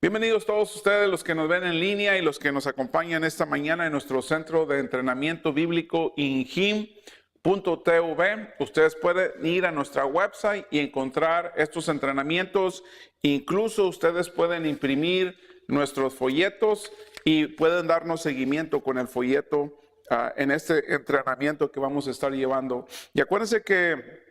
Bienvenidos todos ustedes, los que nos ven en línea y los que nos acompañan esta mañana en nuestro centro de entrenamiento bíblico injim.tv. Ustedes pueden ir a nuestra website y encontrar estos entrenamientos. Incluso ustedes pueden imprimir nuestros folletos y pueden darnos seguimiento con el folleto en este entrenamiento que vamos a estar llevando. Y acuérdense que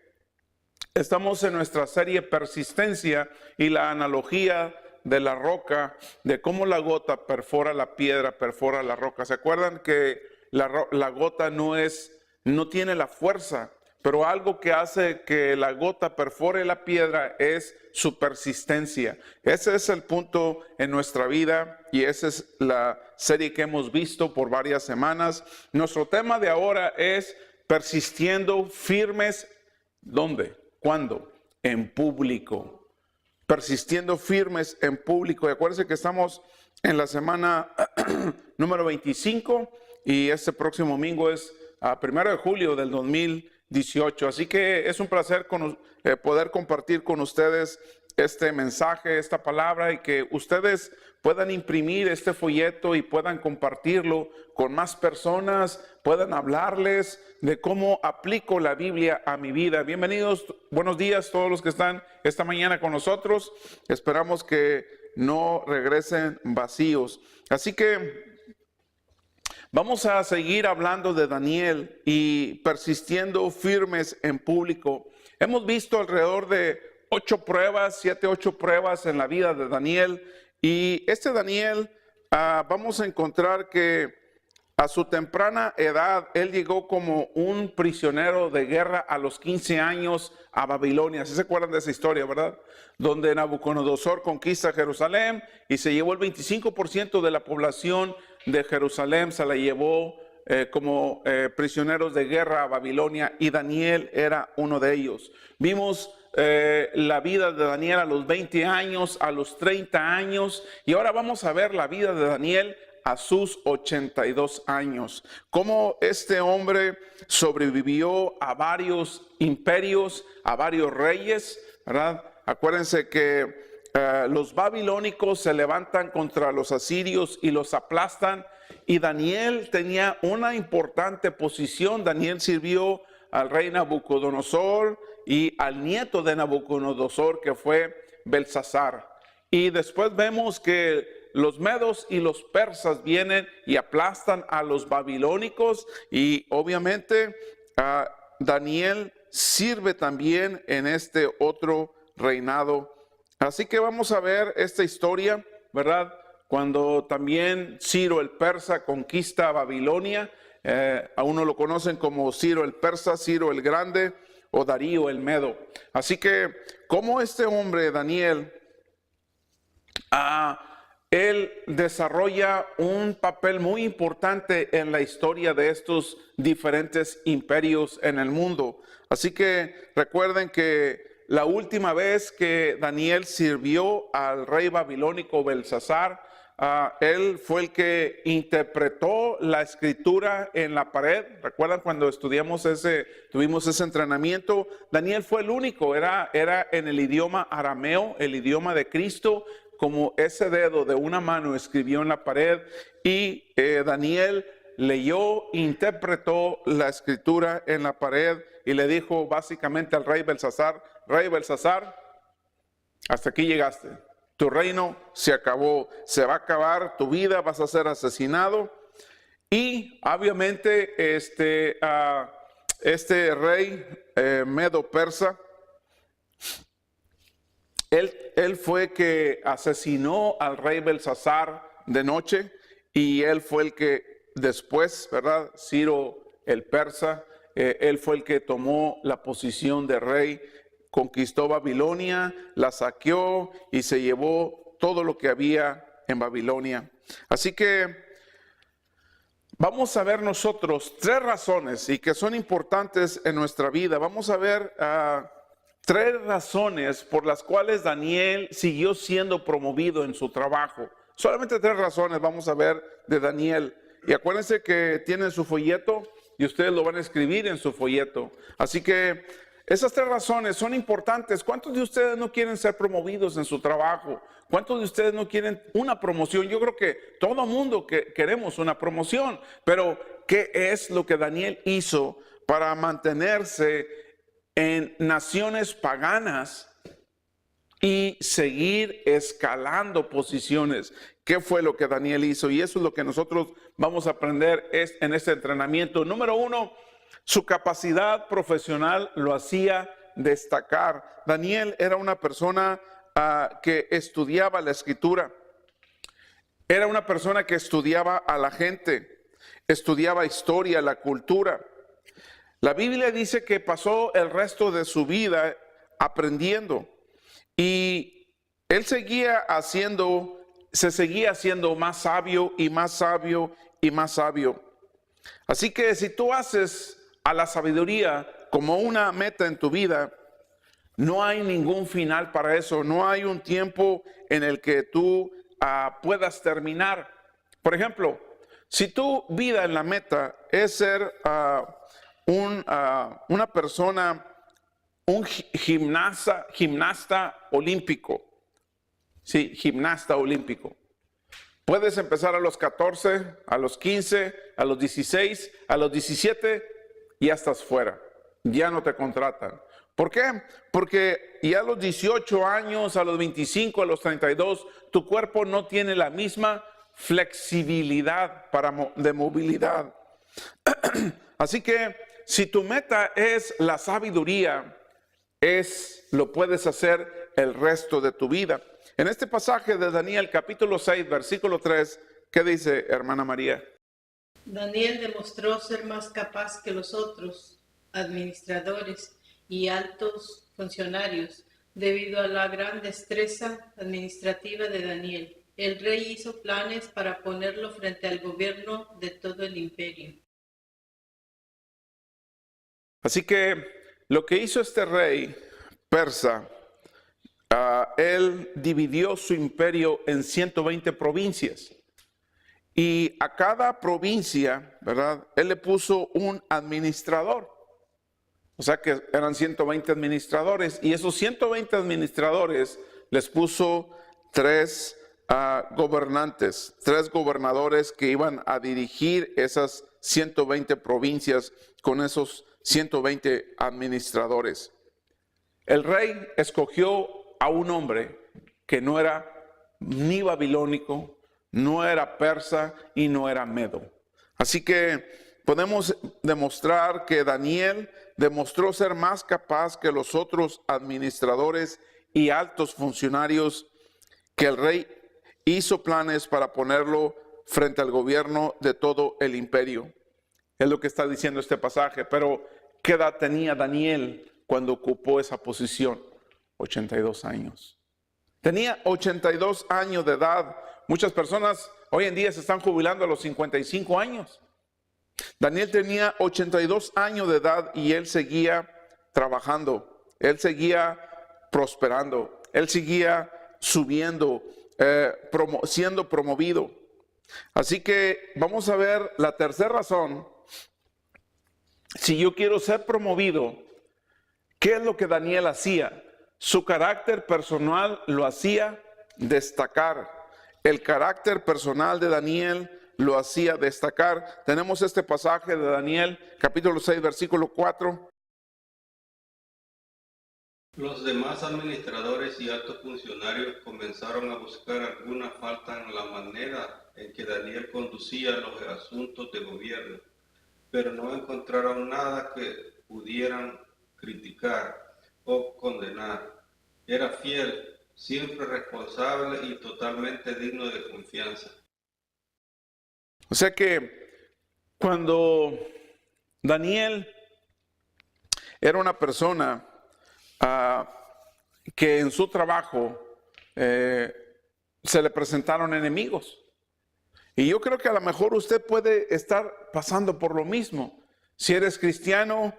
estamos en nuestra serie Persistencia y la analogía de la roca, de cómo la gota perfora la piedra, perfora la roca. ¿Se acuerdan que la gota no tiene la fuerza, pero algo que hace que la gota perfore la piedra es su persistencia? Ese es el punto en nuestra vida y esa es la serie que hemos visto por varias semanas. Nuestro tema de ahora es persistiendo firmes. ¿Dónde? ¿Cuándo? En público. Persistiendo firmes en público. Y acuérdense que estamos en la semana número 25 y este próximo domingo es 1 de julio del 2018. Así que es un placer poder compartir con ustedes este mensaje, esta palabra, y que ustedes puedan imprimir este folleto y puedan compartirlo con más personas, puedan hablarles de cómo aplico la Biblia a mi vida. Bienvenidos, buenos días todos los que están esta mañana con nosotros. Esperamos que no regresen vacíos. Así que vamos a seguir hablando de Daniel y persistiendo firmes en público. Hemos visto alrededor de 8 pruebas en la vida de Daniel. Y este Daniel, vamos a encontrar que a su temprana edad, él llegó como un prisionero de guerra a los 15 años a Babilonia. ¿Sí se acuerdan de esa historia, verdad? Donde Nabucodonosor conquista Jerusalén y se llevó el 25% de la población de Jerusalén, se la llevó como prisioneros de guerra a Babilonia, y Daniel era uno de ellos. Vimos la vida de Daniel a los 20 años, a los 30 años, y ahora vamos a ver la vida de Daniel a sus 82 años. Cómo este hombre sobrevivió a varios imperios, a varios reyes, ¿verdad? Acuérdense que los babilónicos se levantan contra los asirios y los aplastan, y Daniel tenía una importante posición. Daniel sirvió al rey Nabucodonosor y al nieto de Nabucodonosor, que fue Belsasar. Y después vemos que los medos y los persas vienen y aplastan a los babilónicos, y obviamente Daniel sirve también en este otro reinado. Así que vamos a ver esta historia, ¿verdad? Cuando también Ciro el persa conquista Babilonia. A uno lo conocen como Ciro el persa, Ciro el grande o Darío el medo. Así que como este hombre Daniel, él desarrolla un papel muy importante en la historia de estos diferentes imperios en el mundo. Así que recuerden que la última vez que Daniel sirvió al rey babilónico Belsasar, él fue el que interpretó la escritura en la pared. ¿Recuerdan cuando tuvimos ese entrenamiento? Daniel fue el único, era en el idioma arameo, el idioma de Cristo, como ese dedo de una mano escribió en la pared, y Daniel leyó, interpretó la escritura en la pared y le dijo básicamente al rey Belsasar: Rey Belsasar, hasta aquí llegaste. Tu reino se acabó, se va a acabar tu vida, vas a ser asesinado. Y obviamente este rey medo persa, él fue que asesinó al rey Belsasar de noche, y él fue el que después, ¿verdad? Ciro el persa, él fue el que tomó la posición de rey, conquistó Babilonia, la saqueó y se llevó todo lo que había en Babilonia. Así que vamos a ver nosotros 3 razones y que son importantes en nuestra vida. Vamos a ver 3 razones por las cuales Daniel siguió siendo promovido en su trabajo. Solamente 3 razones vamos a ver de Daniel. Y acuérdense que tienen su folleto y ustedes lo van a escribir en su folleto. Así que Esas 3 razones son importantes. ¿Cuántos de ustedes no quieren ser promovidos en su trabajo? ¿Cuántos de ustedes no quieren una promoción? Yo creo que todo mundo queremos una promoción, pero ¿qué es lo que Daniel hizo para mantenerse en naciones paganas y seguir escalando posiciones? ¿Qué fue lo que Daniel hizo? Y eso es lo que nosotros vamos a aprender en este entrenamiento. Número 1, su capacidad profesional lo hacía destacar. Daniel era una persona que estudiaba la escritura. Era una persona que estudiaba a la gente, estudiaba historia, la cultura. La Biblia dice que pasó el resto de su vida aprendiendo y él se seguía haciendo más sabio y más sabio y más sabio. Así que si tú haces a la sabiduría como una meta en tu vida, no hay ningún final para eso. No hay un tiempo en el que tú puedas terminar. Por ejemplo, si tu vida en la meta es ser una persona, un gimnasta olímpico. Sí, gimnasta olímpico. Puedes empezar a los 14, a los 15, a los 16, a los 17, y ya estás fuera. Ya no te contratan. ¿Por qué? Porque ya a los 18 años, a los 25, a los 32, tu cuerpo no tiene la misma flexibilidad de movilidad. Así que si tu meta es la sabiduría, lo puedes hacer el resto de tu vida. En este pasaje de Daniel, capítulo 6, versículo 3, ¿qué dice, hermana María? Daniel demostró ser más capaz que los otros administradores y altos funcionarios debido a la gran destreza administrativa de Daniel. El rey hizo planes para ponerlo frente al gobierno de todo el imperio. Así que lo que hizo este rey persa, él dividió su imperio en 120 provincias. Y a cada provincia, ¿verdad?, él le puso un administrador. O sea que eran 120 administradores. Y esos 120 administradores les puso 3 gobernantes, 3 gobernadores que iban a dirigir esas 120 provincias con esos 120 administradores. El rey escogió a un hombre que no era ni babilónico, no era persa y no era medo. Así que podemos demostrar que Daniel demostró ser más capaz que los otros administradores y altos funcionarios, que el rey hizo planes para ponerlo frente al gobierno de todo el imperio. Es lo que está diciendo este pasaje. Pero ¿qué edad tenía Daniel cuando ocupó esa posición? 82 años. Tenía 82 años de edad. Muchas personas hoy en día se están jubilando a los 55 años. Daniel tenía 82 años de edad y él seguía trabajando. Él seguía prosperando. Él seguía subiendo, siendo promovido. Así que vamos a ver la tercera razón. Si yo quiero ser promovido, ¿qué es lo que Daniel hacía? Su carácter personal lo hacía destacar. El carácter personal de Daniel lo hacía destacar. Tenemos este pasaje de Daniel, capítulo 6, versículo 4. Los demás administradores y altos funcionarios comenzaron a buscar alguna falta en la manera en que Daniel conducía los asuntos de gobierno, pero no encontraron nada que pudieran criticar o condenar. Era fiel, siempre responsable y totalmente digno de confianza. O sea que cuando Daniel era una persona que en su trabajo se le presentaron enemigos. Y yo creo que a lo mejor usted puede estar pasando por lo mismo. Si eres cristiano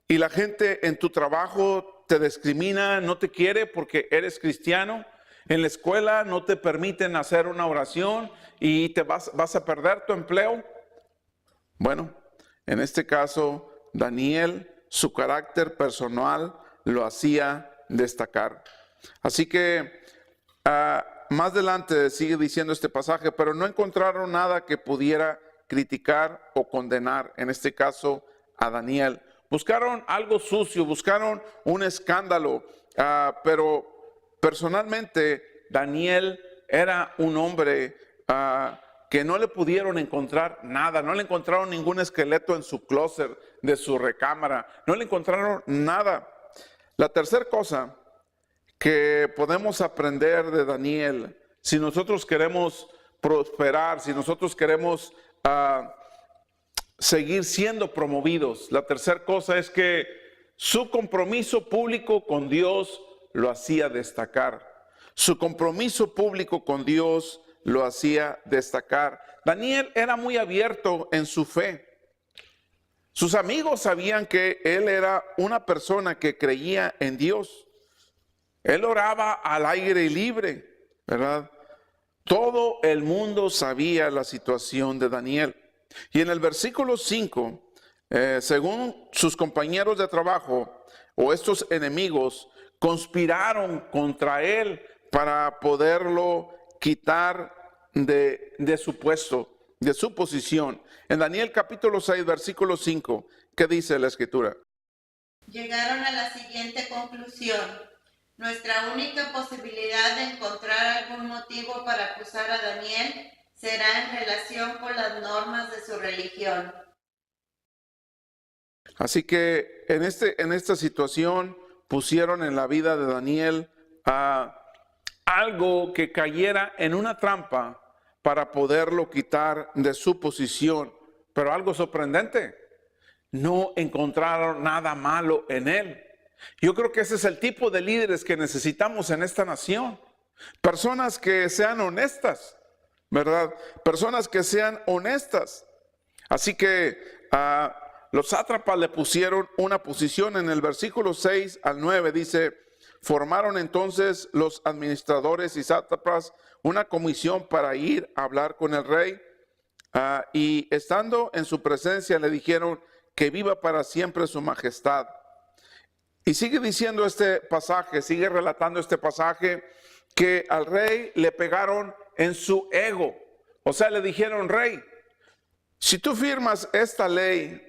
y la gente en tu trabajo te discrimina, no te quiere porque eres cristiano. En la escuela no te permiten hacer una oración y te vas a perder tu empleo. Bueno, en este caso, Daniel, su carácter personal lo hacía destacar. Así que más adelante sigue diciendo este pasaje, pero no encontraron nada que pudiera criticar o condenar, en este caso a Daniel. Buscaron algo sucio, buscaron un escándalo, pero personalmente Daniel era un hombre que no le pudieron encontrar nada, no le encontraron ningún esqueleto en su closet de su recámara, no le encontraron nada. La tercera cosa que podemos aprender de Daniel, si nosotros queremos prosperar, si nosotros queremos seguir siendo promovidos, la tercera cosa es que su compromiso público con Dios lo hacía destacar. Su compromiso público con Dios lo hacía destacar. Daniel era muy abierto en su fe. Sus amigos sabían que él era una persona que creía en Dios. Él oraba al aire libre, ¿verdad? Todo el mundo sabía la situación de Daniel. Y en el versículo 5, según sus compañeros de trabajo o estos enemigos, conspiraron contra él para poderlo quitar de su puesto, de su posición. En Daniel capítulo 6, versículo 5, ¿qué dice la escritura? Llegaron a la siguiente conclusión: nuestra única posibilidad de encontrar algún motivo para acusar a Daniel será en relación con las normas de su religión. Así que en esta situación pusieron en la vida de Daniel algo que cayera en una trampa para poderlo quitar de su posición. Pero algo sorprendente, no encontraron nada malo en él. Yo creo que ese es el tipo de líderes que necesitamos en esta nación. Personas que sean honestas, ¿verdad? Personas que sean honestas. Así que los sátrapas le pusieron una posición. En el versículo 6 al 9 dice: formaron entonces los administradores y sátrapas una comisión para ir a hablar con el rey, y estando en su presencia le dijeron que viva para siempre su majestad. Y sigue diciendo este pasaje, sigue relatando este pasaje, que al rey le pegaron en su ego. O sea, le dijeron: rey, si tú firmas esta ley,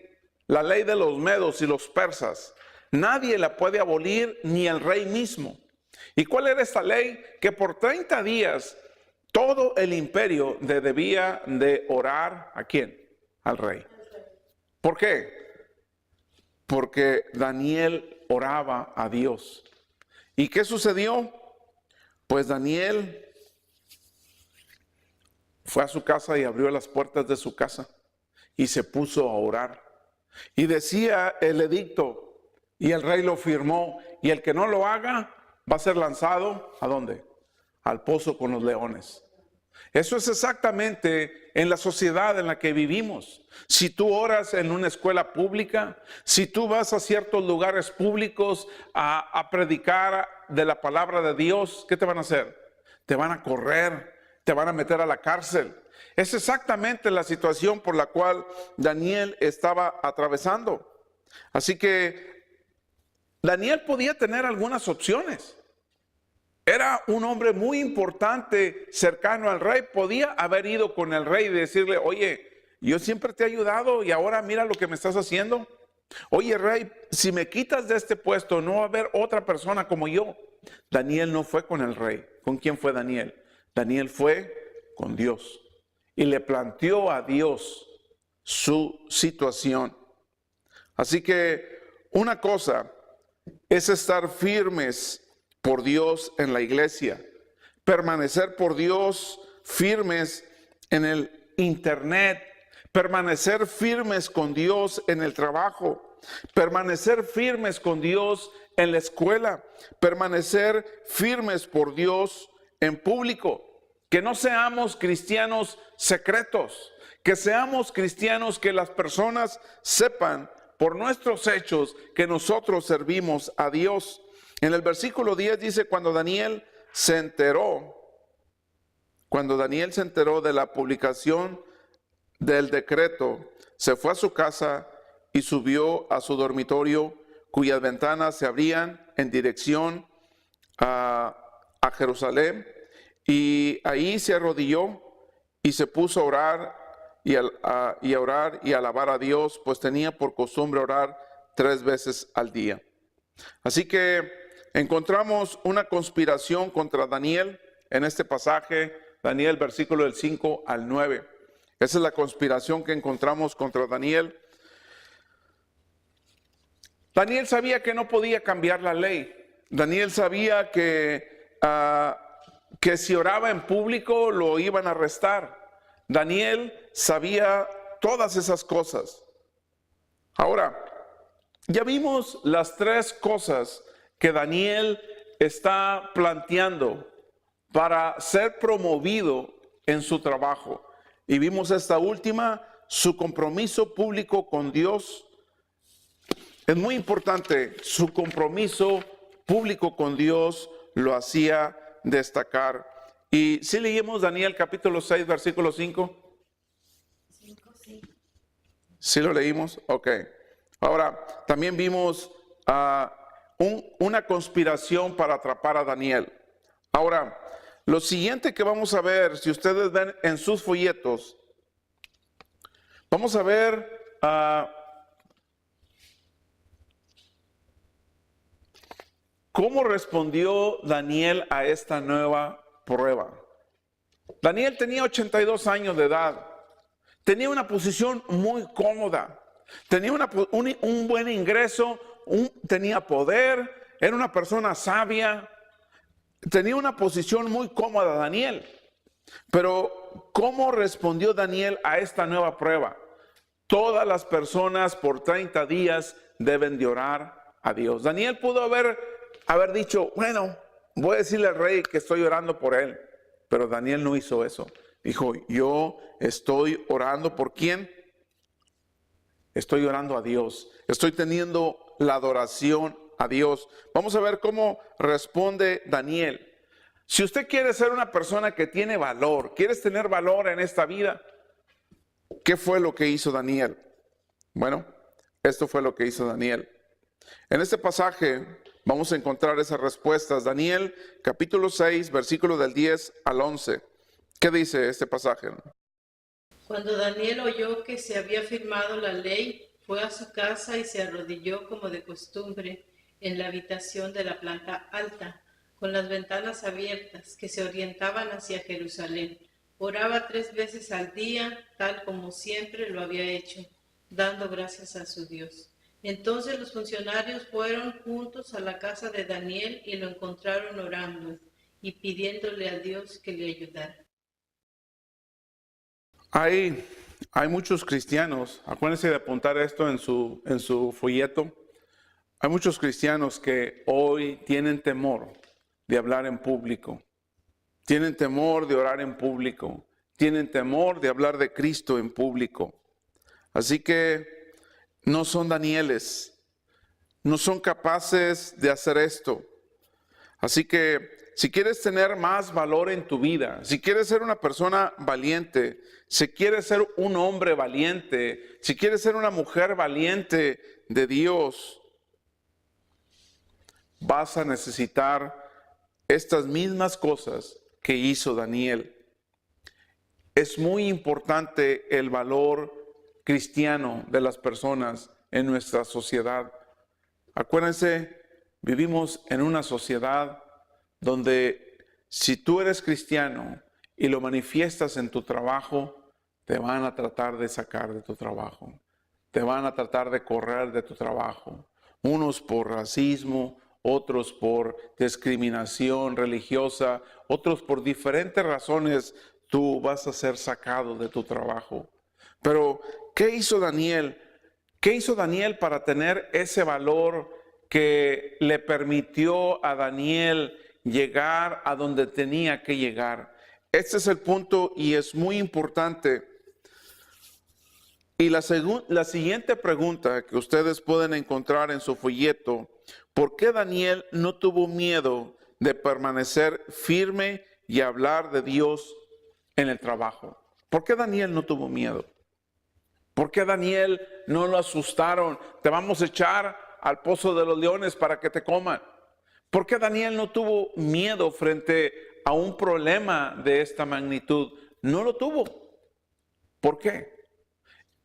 la ley de los medos y los persas, nadie la puede abolir, ni el rey mismo. ¿Y cuál era esta ley? Que por 30 días todo el imperio debía de orar ¿a quién? Al rey. ¿Por qué? Porque Daniel oraba a Dios. ¿Y qué sucedió? Pues Daniel fue a su casa y abrió las puertas de su casa y se puso a orar. Y decía el edicto, y el rey lo firmó, y el que no lo haga va a ser lanzado ¿a dónde? Al pozo con los leones. Eso es exactamente en la sociedad en la que vivimos. Si tú oras en una escuela pública, si tú vas a ciertos lugares públicos a predicar de la palabra de Dios, ¿qué te van a hacer? Te van a correr, te van a meter a la cárcel. Es exactamente la situación por la cual Daniel estaba atravesando. Así que Daniel podía tener algunas opciones. Era un hombre muy importante, cercano al rey. Podía haber ido con el rey y decirle: oye, yo siempre te he ayudado y ahora mira lo que me estás haciendo. Oye, rey, si me quitas de este puesto, no va a haber otra persona como yo. Daniel no fue con el rey. ¿Con quién fue Daniel? Daniel fue con Dios y le planteó a Dios su situación. Así que una cosa es estar firmes por Dios en la iglesia, permanecer por Dios firmes en el internet, permanecer firmes con Dios en el trabajo, permanecer firmes con Dios en la escuela, permanecer firmes por Dios en público. Que no seamos cristianos secretos, que seamos cristianos que las personas sepan por nuestros hechos que nosotros servimos a Dios. En el versículo 10 dice: cuando Daniel se enteró de la publicación del decreto, se fue a su casa y subió a su dormitorio, cuyas ventanas se abrían en dirección a Jerusalén, y ahí se arrodilló y se puso a orar y a orar y a alabar a Dios, pues tenía por costumbre orar 3 veces al día. Así que encontramos una conspiración contra Daniel en este pasaje, Daniel versículo del 5 al 9. Esa es la conspiración que encontramos contra Daniel. Daniel sabía que no podía cambiar la ley. Daniel sabía que si oraba en público lo iban a arrestar. Daniel sabía todas esas cosas. Ahora, ya vimos las 3 cosas que Daniel está planteando para ser promovido en su trabajo. Y vimos esta última, su compromiso público con Dios. Es muy importante, su compromiso público con Dios lo hacía destacar. Y si leímos Daniel capítulo 6, versículo 5. ¿Sí lo leímos? Ok. Ahora, también vimos una conspiración para atrapar a Daniel. Ahora, lo siguiente que vamos a ver, si ustedes ven en sus folletos, vamos a ver cómo respondió Daniel a esta nueva prueba. Daniel tenía 82 años de edad, tenía una posición muy cómoda, tenía un buen ingreso, tenía poder, era una persona sabia, tenía una posición muy cómoda Daniel. Pero ¿cómo respondió Daniel a esta nueva prueba? Todas las personas por 30 días deben de orar a Dios. Daniel pudo haber dicho, bueno, voy a decirle al rey que estoy orando por él. Pero Daniel no hizo eso. Dijo, yo estoy orando ¿por quién? Estoy orando a Dios. Estoy teniendo la adoración a Dios. Vamos a ver cómo responde Daniel. Si usted quiere ser una persona que tiene valor, quieres tener valor en esta vida, ¿qué fue lo que hizo Daniel? Bueno, esto fue lo que hizo Daniel. En este pasaje vamos a encontrar esas respuestas. Daniel capítulo 6, versículo del 10 al 11. ¿Qué dice este pasaje? Cuando Daniel oyó que se había firmado la ley, fue a su casa y se arrodilló como de costumbre en la habitación de la planta alta, con las ventanas abiertas que se orientaban hacia Jerusalén. Oraba 3 veces al día, tal como siempre lo había hecho, dando gracias a su Dios. Entonces los funcionarios fueron juntos a la casa de Daniel y lo encontraron orando y pidiéndole a Dios que le ayudara. Hay muchos cristianos, acuérdense de apuntar esto en su folleto. Hay muchos cristianos que hoy tienen temor de hablar en público, tienen temor de orar en público, tienen temor de hablar de Cristo en público. Así que no son Danieles, no son capaces de hacer esto. Así que si quieres tener más valor en tu vida, si quieres ser una persona valiente, si quieres ser un hombre valiente, si quieres ser una mujer valiente de Dios, vas a necesitar estas mismas cosas que hizo Daniel. Es muy importante el valor cristiano de las personas en nuestra sociedad. Acuérdense, vivimos en una sociedad donde si tú eres cristiano y lo manifiestas en tu trabajo, te van a tratar de sacar de tu trabajo. Te van a tratar de correr de tu trabajo. Unos por racismo, otros por discriminación religiosa, otros por diferentes razones, tú vas a ser sacado de tu trabajo. Pero, ¿qué hizo Daniel? ¿Qué hizo Daniel para tener ese valor que le permitió a Daniel llegar a donde tenía que llegar? Este es el punto y es muy importante. Y la siguiente pregunta que ustedes pueden encontrar en su folleto: ¿por qué Daniel no tuvo miedo de permanecer firme y hablar de Dios en el trabajo? ¿Por qué Daniel no tuvo miedo? ¿Por qué Daniel no lo asustaron? Te vamos a echar al pozo de los leones para que te coman. ¿Por qué Daniel no tuvo miedo frente a un problema de esta magnitud? No lo tuvo. ¿Por qué?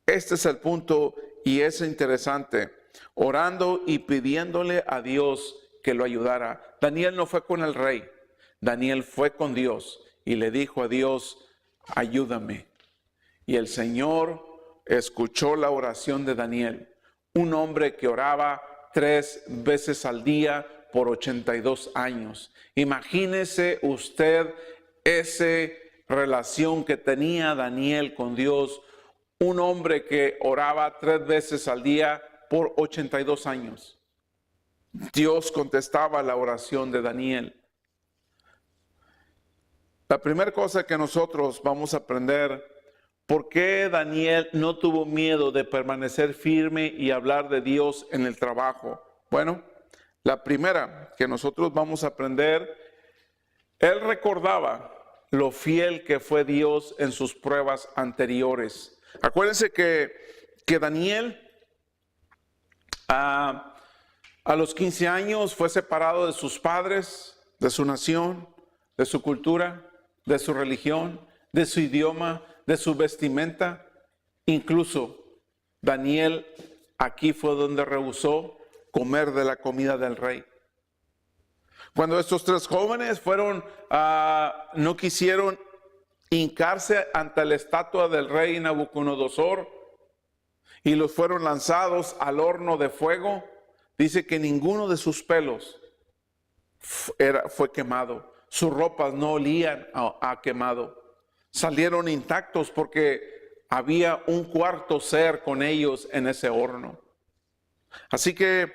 Este es el punto y es interesante. Orando y pidiéndole a Dios que lo ayudara. Daniel no fue con el rey. Daniel fue con Dios y le dijo a Dios, ayúdame. Y el Señor escuchó la oración de Daniel, un hombre que oraba 3 veces al día por 82 años. Imagínese usted esa relación que tenía Daniel con Dios, un hombre que oraba 3 veces al día por 82 años. Dios contestaba la oración de Daniel. La primera cosa que nosotros vamos a aprender, ¿por qué Daniel no tuvo miedo de permanecer firme y hablar de Dios en el trabajo? Bueno, la primera que nosotros vamos a aprender, él recordaba lo fiel que fue Dios en sus pruebas anteriores. Acuérdense que Daniel a los 15 años fue separado de sus padres, de su nación, de su cultura, de su religión, de su idioma, de su vestimenta. Incluso Daniel aquí fue donde rehusó comer de la comida del rey. Cuando estos 3 jóvenes no quisieron hincarse ante la estatua del rey Nabucodonosor y los fueron lanzados al horno de fuego, dice que ninguno de sus pelos fue quemado. Sus ropas no olían a quemado. Salieron intactos porque había un cuarto ser con ellos en ese horno. Así que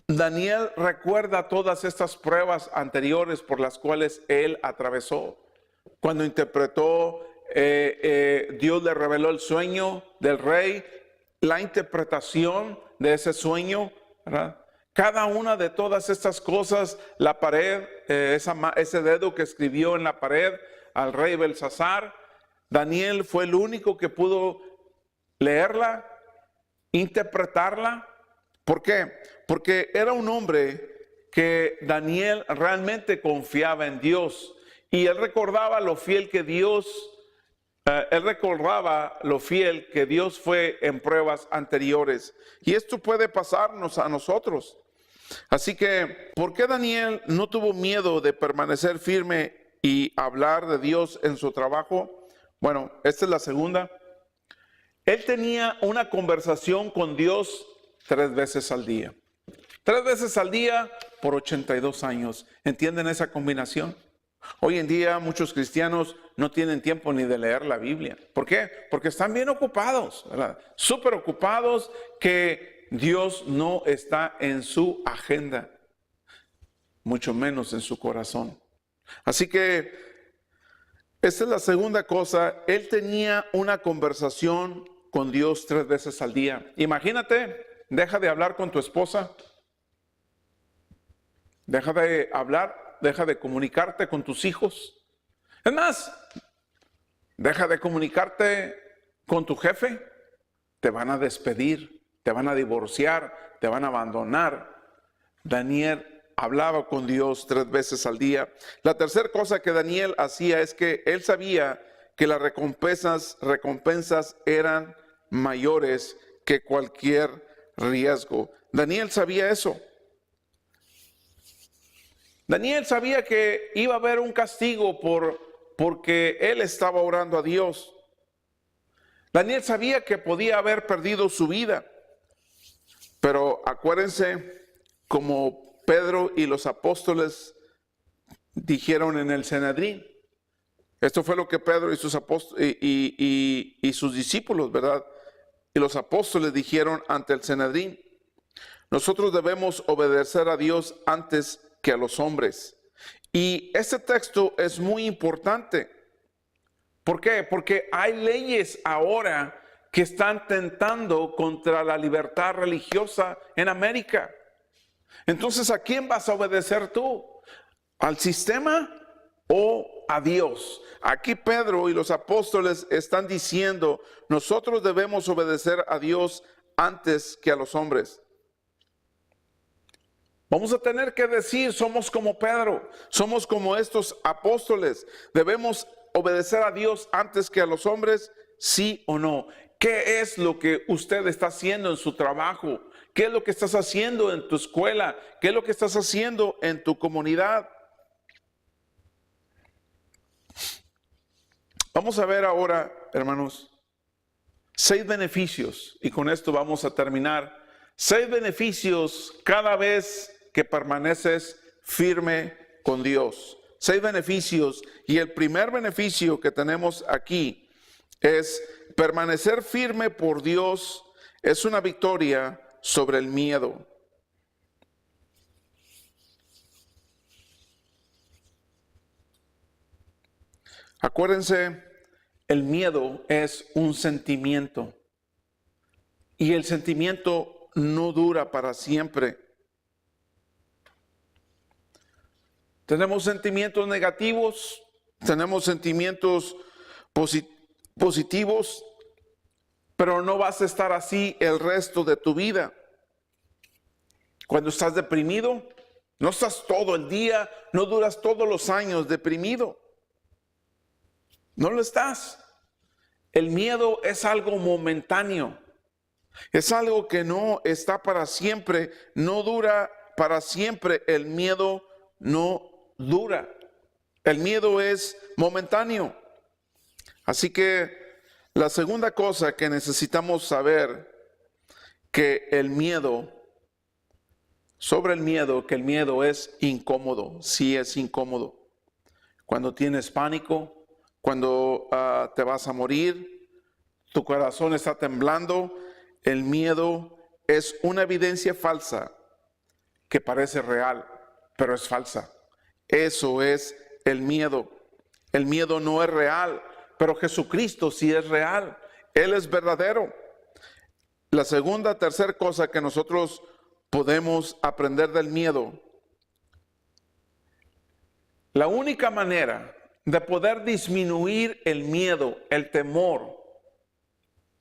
Daniel recuerda todas estas pruebas anteriores por las cuales él atravesó. Cuando interpretó, Dios le reveló el sueño del rey, la interpretación de ese sueño, ¿verdad? Cada una de todas estas cosas, la pared, ese dedo que escribió en la pared al rey Belsasar, Daniel fue el único que pudo leerla, interpretarla. ¿Por qué? Porque era un hombre que Daniel realmente confiaba en Dios y él recordaba lo fiel que Dios fue en pruebas anteriores. Y esto puede pasarnos a nosotros. Así que, ¿por qué Daniel no tuvo miedo de permanecer firme y hablar de Dios en su trabajo? Bueno, esta es la segunda. Él tenía una conversación con Dios 3 veces al día. 3 veces al día por 82 años. ¿Entienden esa combinación? Hoy en día muchos cristianos no tienen tiempo ni de leer la Biblia. ¿Por qué? Porque están bien ocupados, ¿verdad? Súper ocupados, que Dios no está en su agenda, mucho menos en su corazón. Así que esta es la segunda cosa. Él tenía una conversación con Dios 3 veces al día. Imagínate, deja de hablar con tu esposa, deja de hablar, deja de comunicarte con tus hijos. Es más, deja de comunicarte con tu jefe. Te van a despedir, te van a divorciar, te van a abandonar. Daniel hablaba con Dios 3 veces al día. La tercera cosa que Daniel hacía es que él sabía que las recompensas eran mayores que cualquier riesgo. Daniel sabía eso. Daniel sabía que iba a haber un castigo porque él estaba orando a Dios. Daniel sabía que podía haber perdido su vida. Pero acuérdense, como Pedro y los apóstoles dijeron en el Sanedrín. Esto fue lo que Pedro y sus apóstoles y sus discípulos, ¿verdad? Y los apóstoles dijeron ante el Sanedrín: nosotros debemos obedecer a Dios antes que a los hombres. Y este texto es muy importante. ¿Por qué? Porque hay leyes ahora que están tentando contra la libertad religiosa en América. Entonces, ¿a quién vas a obedecer tú? ¿Al sistema o a Dios. Aquí Pedro y los apóstoles están diciendo, nosotros debemos obedecer a Dios antes que a los hombres. Vamos a tener que decir, somos como Pedro, somos como estos apóstoles. Debemos obedecer a Dios antes que a los hombres, sí o no. ¿Qué es lo que usted está haciendo en su trabajo? ¿Qué es lo que estás haciendo en tu escuela? ¿Qué es lo que estás haciendo en tu comunidad? Vamos a ver ahora, hermanos, 6 beneficios, y con esto vamos a terminar. 6 beneficios cada vez que permaneces firme con Dios. 6 beneficios, y el primer beneficio que tenemos aquí es permanecer firme por Dios es una victoria sobre el miedo. Acuérdense, el miedo es un sentimiento y el sentimiento no dura para siempre. Tenemos sentimientos negativos, tenemos sentimientos positivos, pero no vas a estar así el resto de tu vida. Cuando estás deprimido, no estás todo el día, no duras todos los años deprimido. No lo estás. El miedo es algo momentáneo. Es algo que no está para siempre, no dura para siempre. El miedo no dura. El miedo es momentáneo. Así que la segunda cosa que necesitamos saber, que el miedo es incómodo. Sí es incómodo. Cuando tienes pánico, cuando te vas a morir, tu corazón está temblando, el miedo es una evidencia falsa que parece real, pero es falsa. Eso es el miedo. El miedo no es real, pero Jesucristo sí es real. Él es verdadero. La segunda, tercera cosa que nosotros podemos aprender del miedo. La única manera de poder disminuir el miedo, el temor,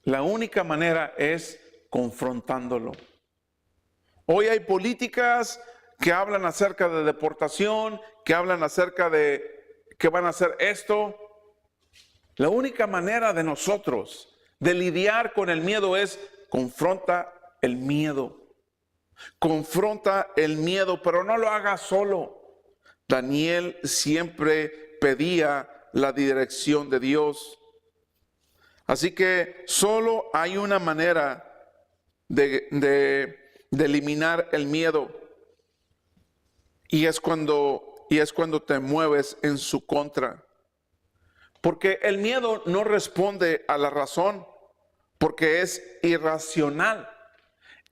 la única manera es confrontándolo. Hoy hay políticas que hablan acerca de deportación, que hablan acerca de que van a hacer esto. La única manera de nosotros de lidiar con el miedo es confronta el miedo. Confronta el miedo, pero no lo hagas solo. Daniel siempre pedía la dirección de Dios. Así que solo hay una manera de eliminar el miedo. Y es cuando te mueves en su contra. Porque el miedo no responde a la razón, porque es irracional.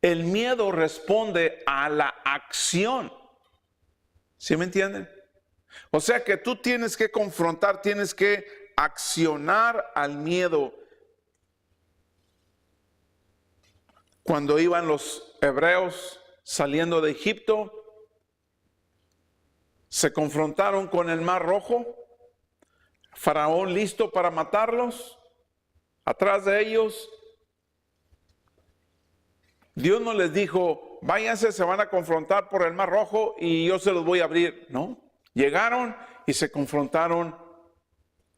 El miedo responde a la acción. ¿Sí me entienden? O sea que tú tienes que confrontar, tienes que accionar al miedo. Cuando iban los hebreos saliendo de Egipto, se confrontaron con el Mar Rojo, Faraón listo para matarlos, atrás de ellos. Dios no les dijo, váyanse, se van a confrontar por el Mar Rojo y yo se los voy a abrir. No, llegaron y se confrontaron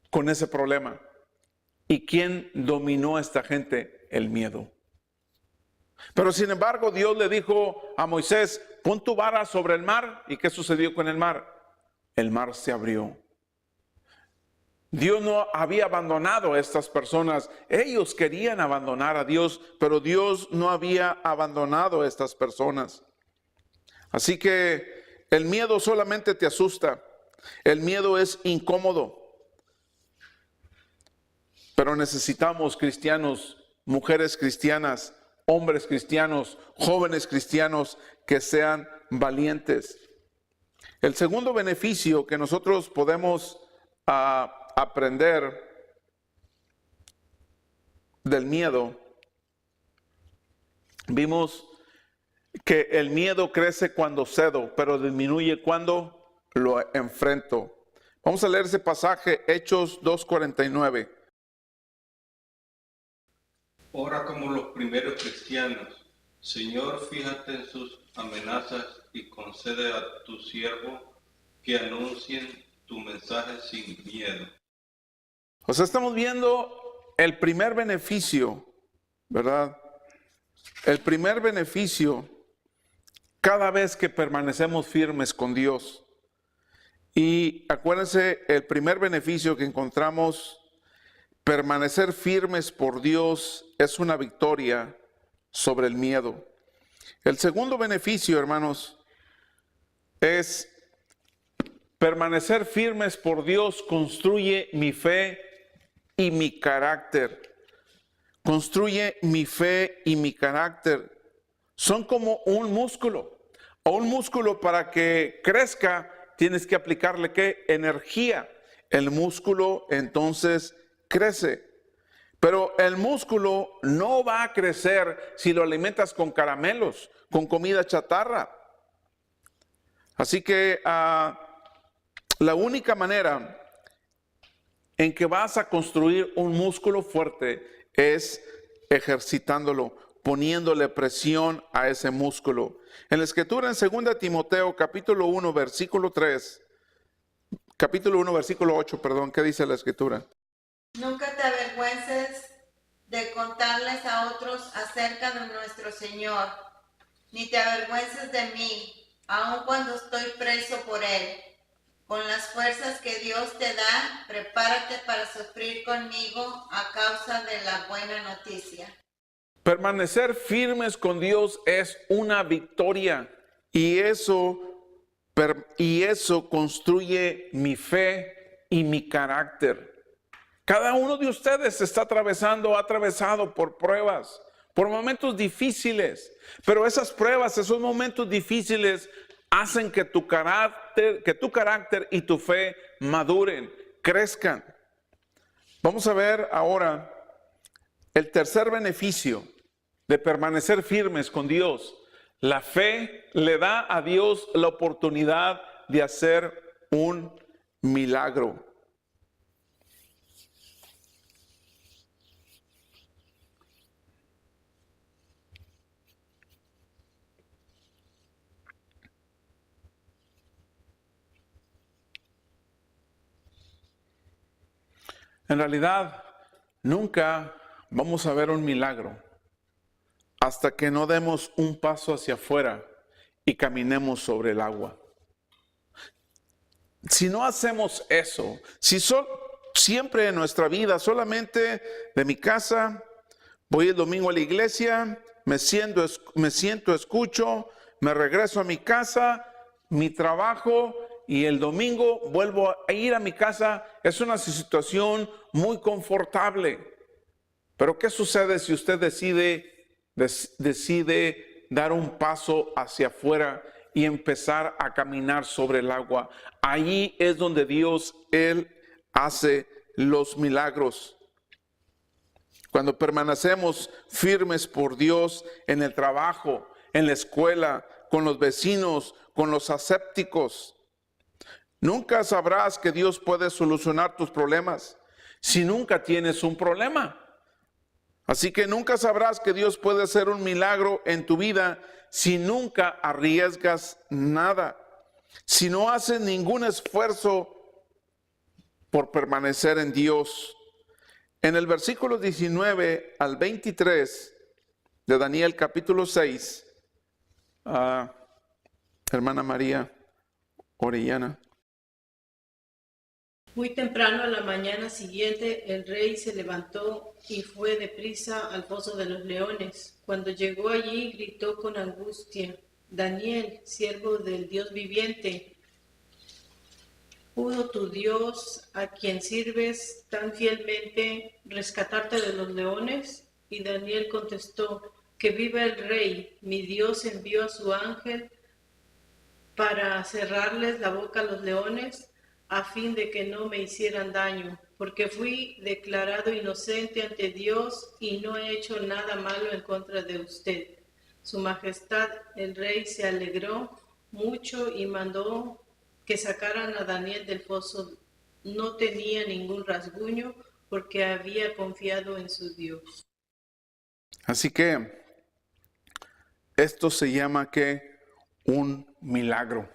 con ese problema. ¿Y quién dominó a esta gente? El miedo. Pero sin embargo, Dios le dijo a Moisés, pon tu vara sobre el mar. ¿Y qué sucedió con el mar? El mar se abrió. Dios no había abandonado a estas personas. Ellos querían abandonar a Dios, pero Dios no había abandonado a estas personas. Así que el miedo solamente te asusta. El miedo es incómodo. Pero necesitamos cristianos, mujeres cristianas, hombres cristianos, jóvenes cristianos que sean valientes. El segundo beneficio que nosotros podemos aprender del miedo, vimos que el miedo crece cuando cedo, pero disminuye cuando lo enfrento. Vamos a leer ese pasaje, Hechos 2:49. Ora como los primeros cristianos. Señor, fíjate en sus amenazas y concede a tu siervo que anuncien tu mensaje sin miedo. O sea, estamos viendo el primer beneficio, ¿verdad? El primer beneficio cada vez que permanecemos firmes con Dios. Y acuérdense, el primer beneficio que encontramos, permanecer firmes por Dios, es una victoria sobre el miedo. El segundo beneficio, hermanos, es permanecer firmes por Dios construye mi fe y mi carácter. Construye mi fe y mi carácter. Son como un músculo. A un músculo, para que crezca, tienes que aplicarle ¿qué? Energía. El músculo entonces crece. Pero el músculo no va a crecer si lo alimentas con caramelos, con comida chatarra. Así que la única manera en que vas a construir un músculo fuerte es ejercitándolo, poniéndole presión a ese músculo. En la escritura en 2 Timoteo capítulo 1 versículo 8, ¿qué dice la escritura? Nunca te avergüences de contarles a otros acerca de nuestro Señor, ni te avergüences de mí, aun cuando estoy preso por Él. Con las fuerzas que Dios te da, prepárate para sufrir conmigo a causa de la buena noticia. Permanecer firmes con Dios es una victoria, y eso construye mi fe y mi carácter. Cada uno de ustedes ha atravesado por pruebas, por momentos difíciles, pero esas pruebas, esos momentos difíciles hacen que tu carácter y tu fe maduren, crezcan. Vamos a ver ahora el tercer beneficio de permanecer firmes con Dios. La fe le da a Dios la oportunidad de hacer un milagro. En realidad, nunca vamos a ver un milagro hasta que no demos un paso hacia afuera y caminemos sobre el agua. Si no hacemos eso, siempre en nuestra vida, solamente de mi casa, voy el domingo a la iglesia, me siento, escucho, me regreso a mi casa, mi trabajo, y el domingo vuelvo a ir a mi casa, es una situación muy confortable. Pero ¿qué sucede si usted decide dar un paso hacia afuera y empezar a caminar sobre el agua? Allí es donde Dios, Él hace los milagros. Cuando permanecemos firmes por Dios en el trabajo, en la escuela, con los vecinos, con los asépticos, nunca sabrás que Dios puede solucionar tus problemas si nunca tienes un problema. Así que nunca sabrás que Dios puede hacer un milagro en tu vida si nunca arriesgas nada, si no haces ningún esfuerzo por permanecer en Dios. En el versículo 19 al 23 de Daniel capítulo 6, hermana María Orellana. Muy temprano a la mañana siguiente, el rey se levantó y fue deprisa al foso de los leones. Cuando llegó allí, gritó con angustia: Daniel, siervo del Dios viviente, ¿pudo tu Dios, a quien sirves tan fielmente, rescatarte de los leones? Y Daniel contestó: que viva el rey, mi Dios envió a su ángel para cerrarles la boca a los leones, a fin de que no me hicieran daño, porque fui declarado inocente ante Dios y no he hecho nada malo en contra de usted. Su Majestad el Rey se alegró mucho y mandó que sacaran a Daniel del foso no tenía ningún rasguño porque había confiado en su Dios. Así que esto se llama que un milagro.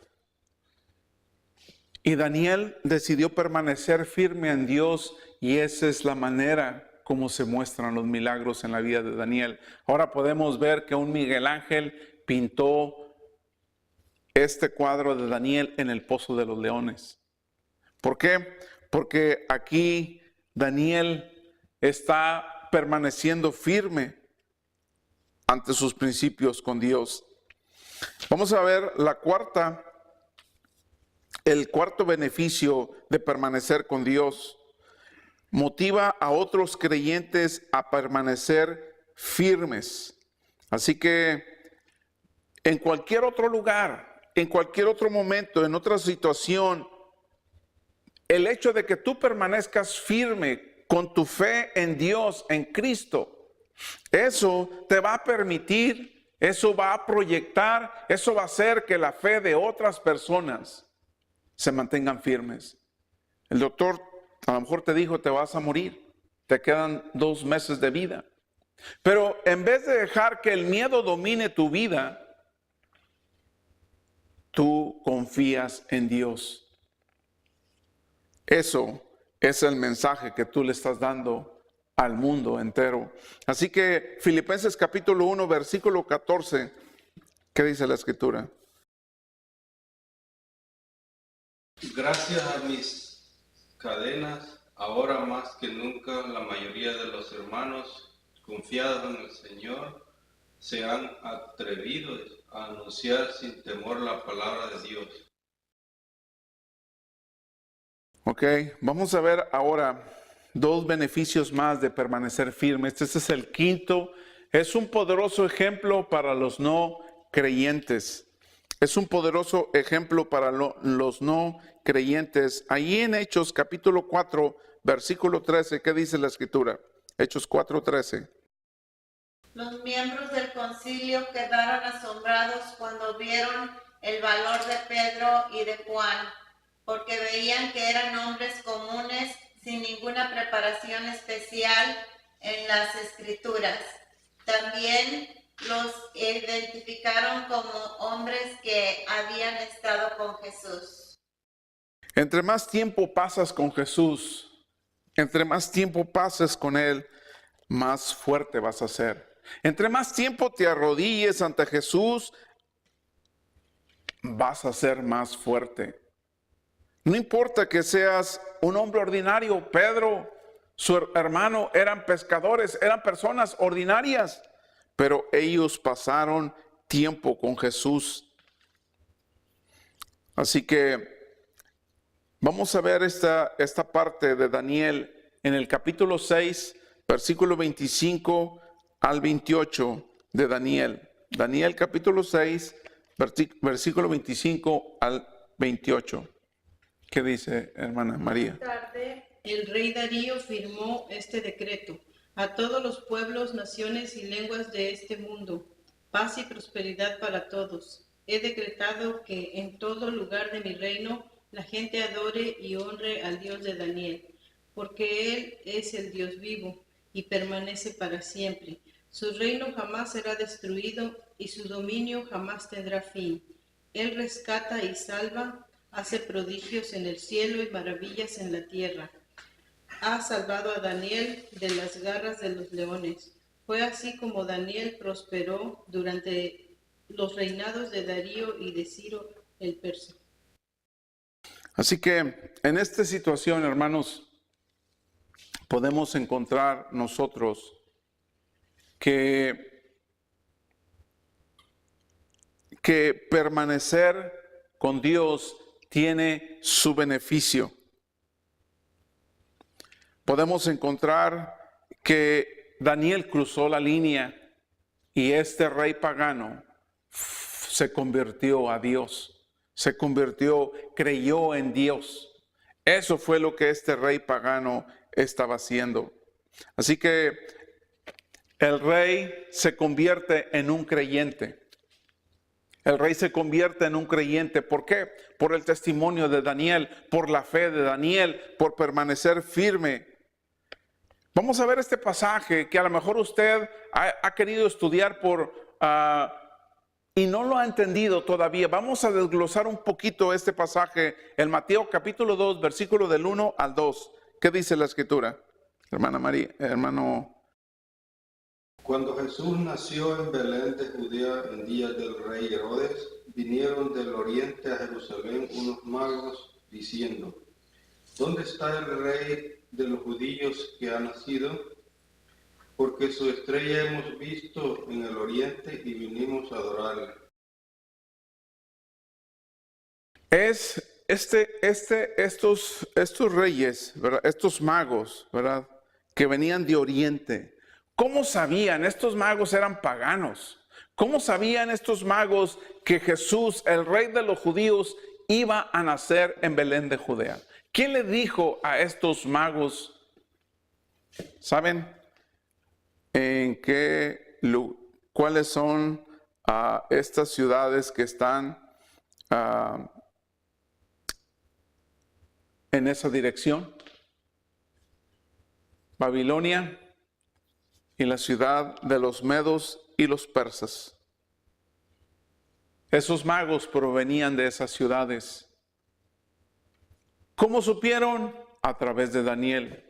Y Daniel decidió permanecer firme en Dios y esa es la manera como se muestran los milagros en la vida de Daniel. Ahora podemos ver que un Miguel Ángel pintó este cuadro de Daniel en el Pozo de los Leones. ¿Por qué? Porque aquí Daniel está permaneciendo firme ante sus principios con Dios. Vamos a ver el cuarto beneficio de permanecer con Dios. Motiva a otros creyentes a permanecer firmes. Así que en cualquier otro lugar, en cualquier otro momento, en otra situación, el hecho de que tú permanezcas firme con tu fe en Dios, en Cristo, eso te va a permitir, eso va a proyectar, eso va a hacer que la fe de otras personas se mantengan firmes. El doctor a lo mejor te dijo, te vas a morir, te quedan 2 meses de vida. Pero en vez de dejar que el miedo domine tu vida, tú confías en Dios. Eso es el mensaje que tú le estás dando al mundo entero. Así que Filipenses capítulo 1, versículo 14, ¿qué dice la escritura? Gracias a mis cadenas, ahora más que nunca la mayoría de los hermanos confiados en el Señor se han atrevido a anunciar sin temor la palabra de Dios. Ok, vamos a ver ahora 2 beneficios más de permanecer firmes. Este es el quinto. Es un poderoso ejemplo para los no creyentes. Es un poderoso ejemplo para los no creyentes. Ahí en Hechos capítulo 4, versículo 13, ¿qué dice la escritura? Hechos 4, 13. Los miembros del concilio quedaron asombrados cuando vieron el valor de Pedro y de Juan, porque veían que eran hombres comunes sin ninguna preparación especial en las escrituras. También los identificaron como hombres que habían estado con Jesús. Entre más tiempo pasas con Jesús, entre más tiempo pases con Él, más fuerte vas a ser. Entre más tiempo te arrodilles ante Jesús, vas a ser más fuerte. No importa que seas un hombre ordinario, Pedro, su hermano eran pescadores, eran personas ordinarias, pero ellos pasaron tiempo con Jesús. Así que vamos a ver esta parte de Daniel en el capítulo 6, versículo 25 al 28 de Daniel. Daniel capítulo 6, versículo 25 al 28. ¿Qué dice, hermana María? Tarde, el rey Darío firmó este decreto: a todos los pueblos, naciones y lenguas de este mundo, paz y prosperidad para todos. He decretado que en todo lugar de mi reino la gente adore y honre al Dios de Daniel, porque Él es el Dios vivo y permanece para siempre. Su reino jamás será destruido y su dominio jamás tendrá fin. Él rescata y salva, hace prodigios en el cielo y maravillas en la tierra. Ha salvado a Daniel de las garras de los leones. Fue así como Daniel prosperó durante los reinados de Darío y de Ciro el persa. Así que en esta situación, hermanos, podemos encontrar nosotros que permanecer con Dios tiene su beneficio. Podemos encontrar que Daniel cruzó la línea y este rey pagano se convirtió a Dios, creyó en Dios. Eso fue lo que este rey pagano estaba haciendo. Así que el rey se convierte en un creyente. el rey se convierte en un creyente. ¿Por qué? Por el testimonio de Daniel, por la fe de Daniel, por permanecer firme. Vamos a ver este pasaje que a lo mejor usted ha querido estudiar y no lo ha entendido todavía. Vamos a desglosar un poquito este pasaje en Mateo capítulo 2, versículo del 1 al 2. ¿Qué dice la escritura? Hermana María, hermano. Cuando Jesús nació en Belén de Judea en días del rey Herodes, vinieron del oriente a Jerusalén unos magos diciendo: ¿Dónde está el rey de los judíos que ha nacido? Porque su estrella hemos visto en el oriente y vinimos a adorarle. Estos reyes, ¿verdad? Estos magos, ¿verdad? Que venían de oriente. ¿Cómo sabían? Estos magos eran paganos. ¿Cómo sabían estos magos que Jesús, el rey de los judíos, iba a nacer en Belén de Judea? ¿Quién le dijo a estos magos? ¿Saben cuáles son estas ciudades que están en esa dirección? Babilonia y la ciudad de los medos y los persas. Esos magos provenían de esas ciudades. ¿Cómo supieron? A través de Daniel.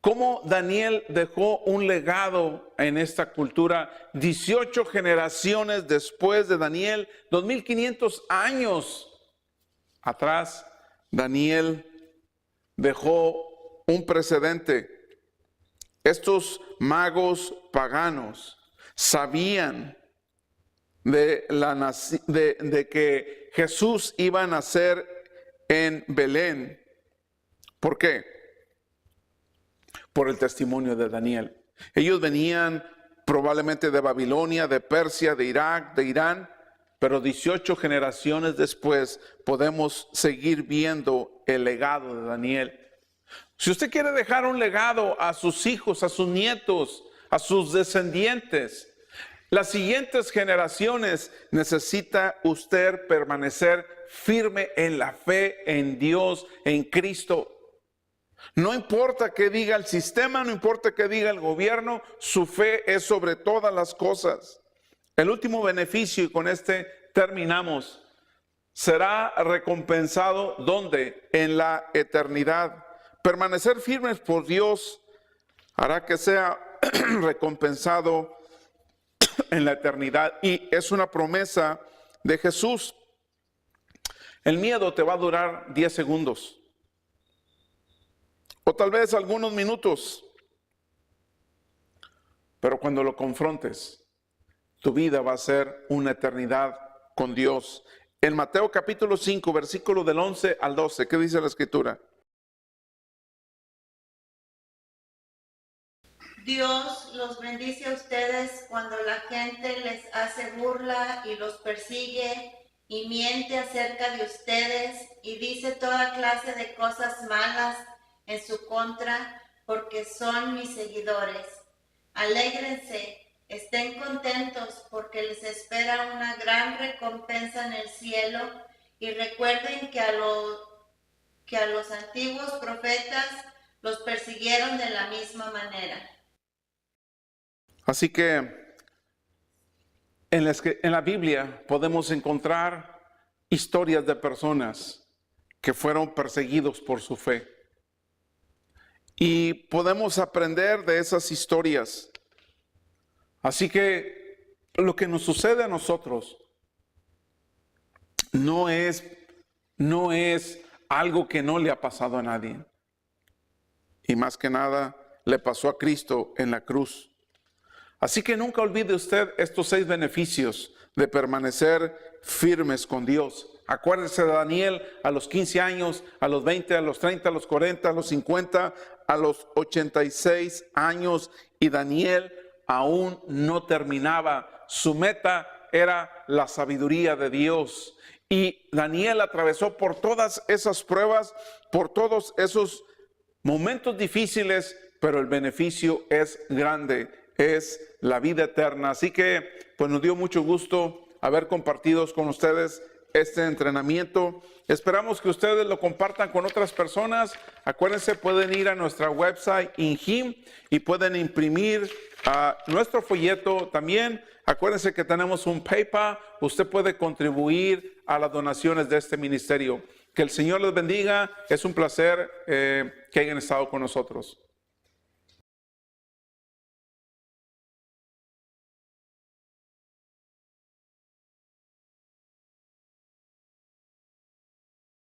¿Cómo Daniel dejó un legado en esta cultura? 18 generaciones después de Daniel, 2500 años atrás, Daniel dejó un precedente. Estos magos paganos sabían de que Jesús iba a nacer en Belén. ¿Por qué? Por el testimonio de Daniel. Ellos venían probablemente de Babilonia, de Persia, de Irak, de Irán, pero 18 generaciones después podemos seguir viendo el legado de Daniel. Si usted quiere dejar un legado a sus hijos, a sus nietos, a sus descendientes, las siguientes generaciones, necesita usted permanecer firme en la fe, en Dios, en Cristo. No importa qué diga el sistema, no importa qué diga el gobierno, su fe es sobre todas las cosas. El último beneficio, y con este terminamos, será recompensado ¿dónde? En la eternidad. Permanecer firmes por Dios hará que sea recompensado en la eternidad, y es una promesa de Jesús. El miedo te va a durar 10 segundos o tal vez algunos minutos, pero cuando lo confrontes, tu vida va a ser una eternidad con Dios. En Mateo capítulo 5, versículo del 11 al 12, ¿qué dice la escritura? Dios los bendice a ustedes cuando la gente les hace burla y los persigue y miente acerca de ustedes y dice toda clase de cosas malas en su contra, porque son mis seguidores. Alégrense, estén contentos, porque les espera una gran recompensa en el cielo, y recuerden que a los antiguos profetas los persiguieron de la misma manera. Así que en la Biblia podemos encontrar historias de personas que fueron perseguidos por su fe. Y podemos aprender de esas historias. Así que lo que nos sucede a nosotros no es algo que no le ha pasado a nadie. Y más que nada le pasó a Cristo en la cruz. Así que nunca olvide usted estos 6 beneficios de permanecer firmes con Dios. Acuérdese de Daniel a los 15 años, a los 20, a los 30, a los 40, a los 50, a los 86 años. Y Daniel aún no terminaba. Su meta era la sabiduría de Dios. Y Daniel atravesó por todas esas pruebas, por todos esos momentos difíciles, pero el beneficio es grande, es la vida eterna. Así que pues nos dio mucho gusto haber compartido con ustedes este entrenamiento. Esperamos que ustedes lo compartan con otras personas. Acuérdense, pueden ir a nuestra website INJIM y pueden imprimir nuestro folleto también. Acuérdense que tenemos un PayPal. Usted puede contribuir a las donaciones de este ministerio. Que el Señor les bendiga. Es un placer que hayan estado con nosotros.